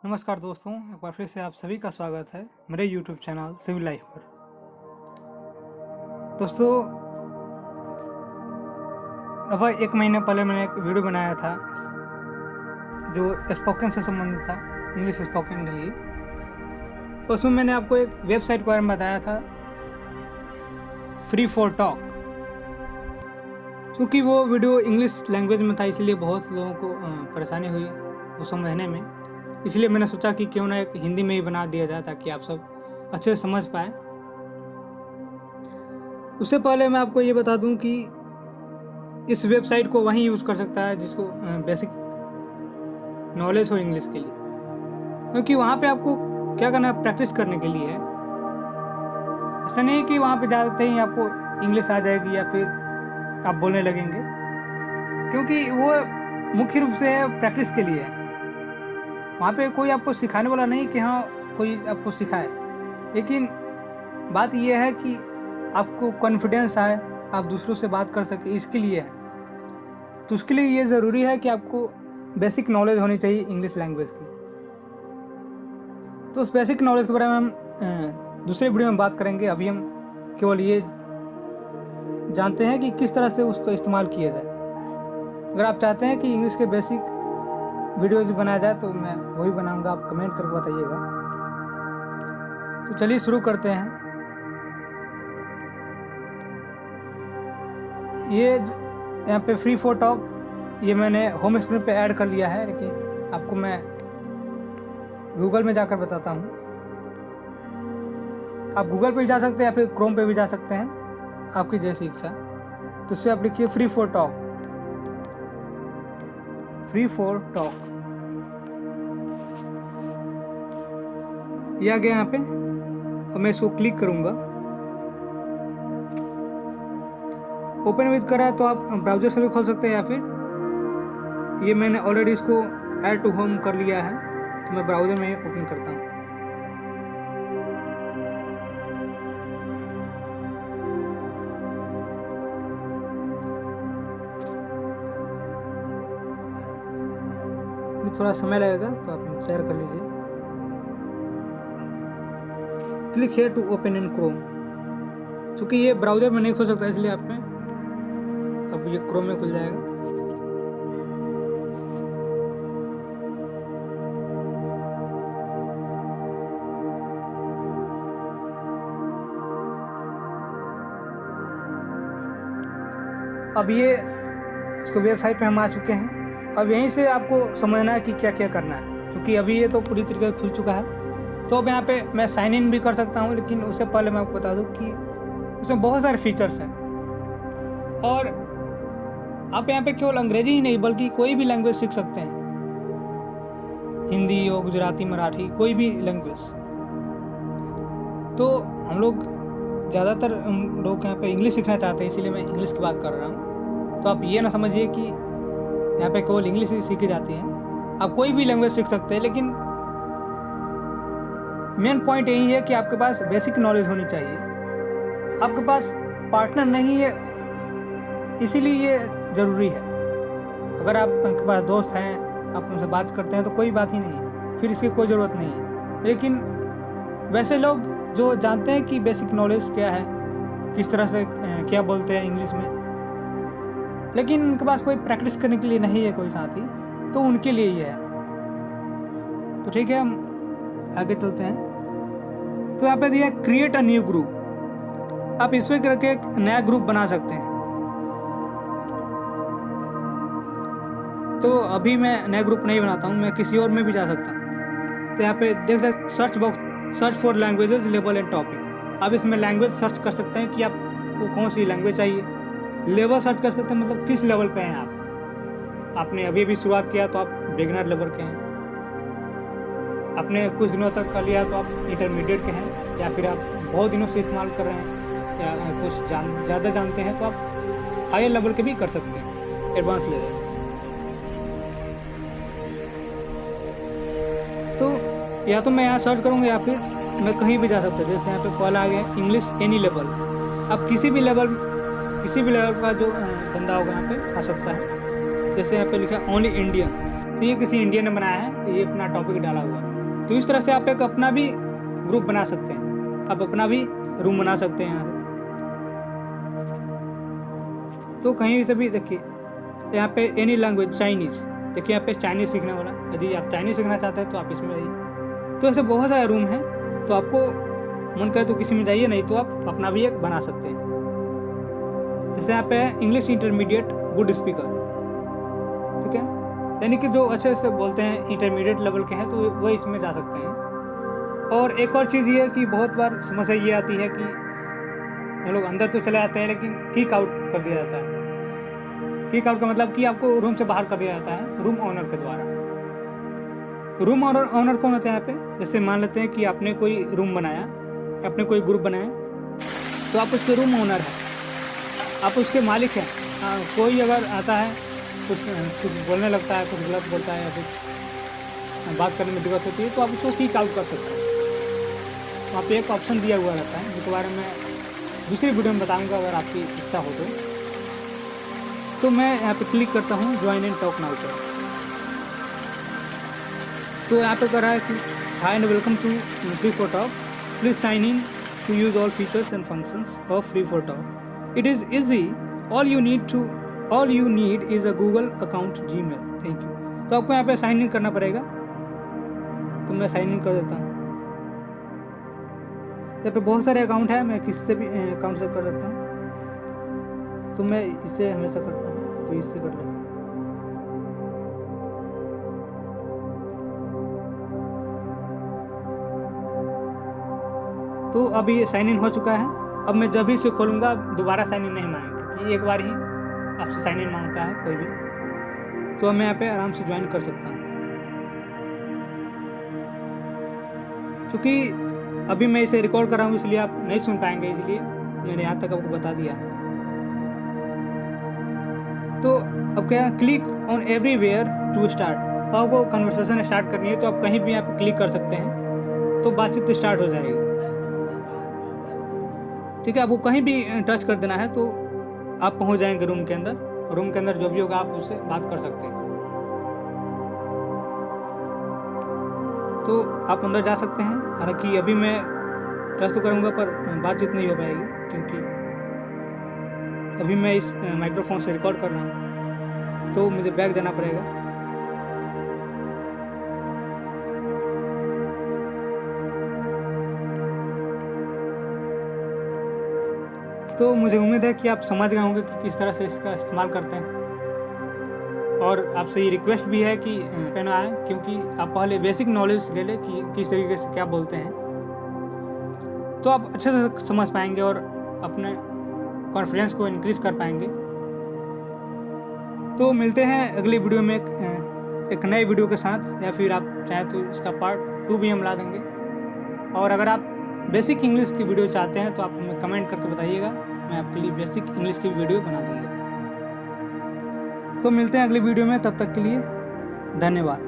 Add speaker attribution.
Speaker 1: नमस्कार दोस्तों, एक बार फिर से आप सभी का स्वागत है मेरे YouTube चैनल सिविल लाइफ पर। दोस्तों, लगभग 1 महीने पहले मैंने एक वीडियो बनाया था जो स्पोकन से संबंधित था, इंग्लिश स्पोकन के लिए। उसमें मैंने आपको एक वेबसाइट के बारे में बताया था, फ्री फॉर टॉक। क्योंकि वो वीडियो इंग्लिश लैंग्वेज में था, इसलिए बहुत लोगों को परेशानी हुई वो समझने में। इसलिए मैंने सोचा कि क्यों ना एक हिंदी में ही बना दिया जाए ताकि आप सब अच्छे से समझ पाए। उससे पहले मैं आपको ये बता दूं कि इस वेबसाइट को वही यूज़ कर सकता है जिसको बेसिक नॉलेज हो इंग्लिश के लिए, क्योंकि वहाँ पे आपको क्या करना है, प्रैक्टिस करने के लिए है। ऐसा नहीं कि वहाँ पे जाते ही आपको इंग्लिश आ जाएगी या फिर आप बोलने लगेंगे, क्योंकि वो मुख्य रूप से प्रैक्टिस के लिए है। वहाँ पे कोई आपको सिखाने वाला नहीं कि हाँ कोई आपको सिखाए, लेकिन बात यह है कि आपको कॉन्फिडेंस आए, आप दूसरों से बात कर सके, इसके लिए है। तो उसके लिए ये ज़रूरी है कि आपको बेसिक नॉलेज होनी चाहिए इंग्लिश लैंग्वेज की। तो उस बेसिक नॉलेज के बारे में हम दूसरे वीडियो में बात करेंगे। अभी हम केवल ये जानते हैं कि किस तरह से उसको इस्तेमाल किया जाए। अगर आप चाहते हैं कि इंग्लिश के बेसिक वीडियोज बनाया जाए तो मैं वही बनाऊंगा, आप कमेंट करके बताइएगा। तो चलिए शुरू करते हैं। ये यहाँ पे फ्री फॉर टॉक, ये मैंने होम स्क्रीन पे ऐड कर लिया है, लेकिन आपको मैं गूगल में जाकर बताता हूँ। आप गूगल पे भी जा सकते हैं या फिर क्रोम पे भी जा सकते हैं, आपकी जैसी इच्छा। तो उससे आप लिखिए free for talk, free for talk. ये आ गया यहाँ पे, और मैं इसको क्लिक करूँगा। ओपन विद करा तो आप ब्राउज़र से भी खोल सकते हैं, या फिर ये मैंने ऑलरेडी इसको ऐड टू होम कर लिया है, तो मैं ब्राउज़र में ही ओपन करता हूँ। थोड़ा समय लगेगा तो आप इंतजार कर लीजिए। Click here to open in Chrome. चूँकि ये ब्राउज़र में नहीं खुल सकता, इसलिए आप में अब ये क्रोम में खुल जाएगा। अब ये इसको वेबसाइट पे हम आ चुके हैं। अब यहीं से आपको समझना है कि क्या क्या करना है, क्योंकि अभी ये तो पूरी तरीके से खुल चुका है। तो अब यहाँ पे मैं साइन इन भी कर सकता हूँ, लेकिन उससे पहले मैं आपको बता दूँ कि इसमें बहुत सारे फीचर्स हैं। और आप यहाँ पे केवल अंग्रेजी ही नहीं बल्कि कोई भी लैंग्वेज सीख सकते हैं, हिंदी हो, गुजराती, मराठी, कोई भी लैंग्वेज। तो हम लोग ज़्यादातर लोग यहाँ पे इंग्लिश सीखना चाहते हैं, इसीलिए मैं इंग्लिश की बात कर रहा हूँ। तो आप ये ना समझिए कि यहाँ पे केवल इंग्लिश ही सीखी जाती है, आप कोई भी लैंग्वेज सीख सकते हैं। लेकिन मेन पॉइंट यही है कि आपके पास बेसिक नॉलेज होनी चाहिए। आपके पास पार्टनर नहीं है, इसीलिए ये ज़रूरी है। अगर आपके पास दोस्त हैं, आप उनसे बात करते हैं तो कोई बात ही नहीं है, फिर इसकी कोई ज़रूरत नहीं है। लेकिन वैसे लोग जो जानते हैं कि बेसिक नॉलेज क्या है, किस तरह से क्या बोलते हैं इंग्लिश में, लेकिन उनके पास कोई प्रैक्टिस करने के लिए नहीं है कोई साथी, तो उनके लिए ये है। तो ठीक है, हम आगे चलते हैं। तो यहाँ पे दिया क्रिएट अ न्यू ग्रुप। आप इसमें करके एक नया ग्रुप बना सकते हैं। तो अभी मैं नया ग्रुप नहीं बनाता हूँ, मैं किसी और में भी जा सकता हूँ। तो यहाँ पे देख सकते search box, search for languages, level and topic. आप इसमें लैंग्वेज सर्च कर सकते हैं कि आपको कौन सी लैंग्वेज चाहिए। लेवल सर्च कर सकते हैं, मतलब किस लेवल पे हैं आप। आपने अभी अभी शुरुआत किया तो आप बिगिनर लेवल के हैं, आपने कुछ दिनों तक कर लिया तो आप इंटरमीडिएट के हैं, या फिर आप बहुत दिनों से इस्तेमाल कर रहे हैं या कुछ ज़्यादा जानते हैं तो आप हायर लेवल के भी कर सकते हैं, एडवांस लेवल। तो या तो मैं यहाँ सर्च करूँगा या फिर मैं कहीं भी जा सकता हूँ। जैसे यहाँ पे पहला आ गया इंग्लिश एनी लेवल। आप किसी भी लेवल का जो बंदा होगा यहाँ पे आ सकता है। जैसे यहाँ पे लिखा ओनली इंडियन, तो ये किसी इंडियन ने बनाया है, ये अपना टॉपिक डाला हुआ है। तो इस तरह से आप एक अपना भी ग्रुप बना सकते हैं, आप अपना भी रूम बना सकते हैं यहाँ से। तो कहीं से भी देखिए यहाँ पे एनी लैंग्वेज चाइनीज़, देखिए यहाँ पे चाइनीज़ सीखने वाला, यदि आप चाइनीज़ सीखना चाहते हैं तो आप इसमें जाइए। तो ऐसे बहुत सारे रूम हैं, तो आपको मन करे तो किसी में जाइए, नहीं तो आप अपना भी एक बना सकते हैं। जैसे यहाँ पे इंग्लिश इंटरमीडिएट गुड स्पीकर, ठीक है, यानी कि जो अच्छे से बोलते हैं, इंटरमीडिएट लेवल के हैं, तो वो इसमें जा सकते हैं। और एक और चीज़ ये है कि बहुत बार समस्या ये आती है कि हम लोग अंदर तो चले जाते हैं लेकिन किक आउट कर दिया जाता है। किक आउट का मतलब कि आपको रूम से बाहर कर दिया जाता है रूम ओनर के द्वारा। रूम ओनर कौन होता है यहाँ पे? जैसे मान लेते हैं कि आपने कोई रूम बनाया, आपने कोई ग्रुप बनाया, तो आप उसके रूम ओनर हैं, आप उसके मालिक हैं। कोई अगर आता है कुछ बोलने लगता है, कुछ गलत बोलता है या कुछ बात करने में दिक्कत होती है, तो आप उसको किक आउट कर सकते हैं। वहाँ पे एक ऑप्शन दिया हुआ रहता है, जिसके बारे में दूसरी वीडियो में बताऊँगा अगर आपकी इच्छा हो तो मैं यहाँ पे क्लिक करता हूँ ज्वाइन एंड टॉक नाउ पर। तो यहाँ पे कर रहा है कि hi and welcome to free for talk, please sign in to use all features and functions of free for talk, it is easy, all you need is a Google account Gmail, thank you. तो आपको यहाँ पे sign in करना पड़ेगा, तो मैं sign in कर देता हूँ। यहाँ पे बहुत सारे अकाउंट हैं, मैं किसी से भी अकाउंट से कर सकता हूँ, तो मैं इसे हमेशा करता हूँ, तो इससे कर लेता हूँ। तो अब ये साइन इन हो चुका है। अब मैं जब भी इसे खोलूँगा दोबारा साइन इन नहीं मांगेगा, क्योंकि एक बार ही आपसे साइन इन मांगता है कोई भी। तो मैं यहाँ पे आराम से ज्वाइन कर सकता हूँ। क्योंकि अभी मैं इसे रिकॉर्ड कर रहा हूँ इसलिए आप नहीं सुन पाएंगे, इसलिए मैंने यहाँ तक आपको बता दिया। तो अब क्या, click on everywhere to start. आपको कन्वर्सेशन स्टार्ट करनी है तो आप कहीं भी यहाँ पे क्लिक कर सकते हैं, तो बातचीत स्टार्ट हो जाएगी, ठीक है। आपको कहीं भी टच कर देना है तो आप पहुँच जाएंगे रूम के अंदर। रूम के अंदर जो भी होगा आप उससे बात कर सकते हैं। तो आप अंदर जा सकते हैं। हालांकि अभी मैं टच तो करूँगा पर बातचीत नहीं हो पाएगी, क्योंकि अभी मैं इस माइक्रोफोन से रिकॉर्ड कर रहा हूँ, तो मुझे बैक देना पड़ेगा। तो मुझे उम्मीद है कि आप समझ गए होंगे कि किस तरह से इसका इस्तेमाल करते हैं। और आपसे ये रिक्वेस्ट भी है कि पहना है, क्योंकि आप पहले बेसिक नॉलेज ले लें कि किस तरीके से क्या बोलते हैं, तो आप अच्छे से समझ पाएंगे और अपने कॉन्फिडेंस को इंक्रीज कर पाएंगे। तो मिलते हैं अगली वीडियो में एक नए वीडियो के साथ, या फिर आप चाहें तो इसका पार्ट 2 भी हम ला देंगे। और अगर आप बेसिक इंग्लिश की वीडियो चाहते हैं तो आप हमें कमेंट करके बताइएगा, मैं आपके लिए बेसिक इंग्लिश की वीडियो बना दूँगा। तो मिलते हैं अगली वीडियो में, तब तक के लिए धन्यवाद।